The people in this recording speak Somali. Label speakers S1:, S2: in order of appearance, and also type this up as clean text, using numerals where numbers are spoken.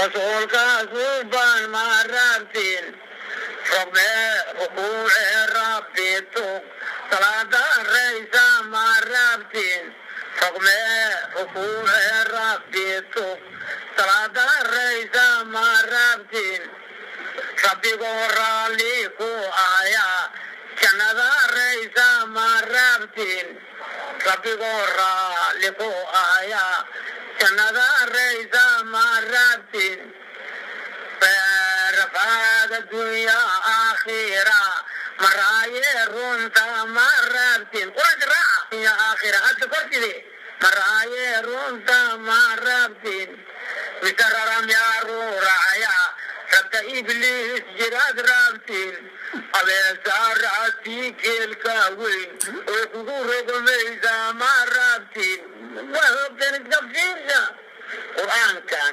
S1: rasuulkaas u baan ma rabtiin rogme rukuuce rabbi tug salaada raysa ma rabtiin rogme rukuuce rabbi tug salaada raysa ma rabtiin rabbigoo raalli ku ayaa jannada raysa ma rabtiin rabbigoo raalli ku ayaa jannada raysa ma rabtiin rafaad addunya aakhira maraaye runta ma rabtiin quraanka raaca ya aakhira hadda kortide maraaye runta ma rabtiin misararam yaa ruuraya rabta ibliis jiraad rabtiin abeesaaratii keelka weyn oo kugu rogmaysa ma rabtiin waa hoggan iska fiirsa qur'aankan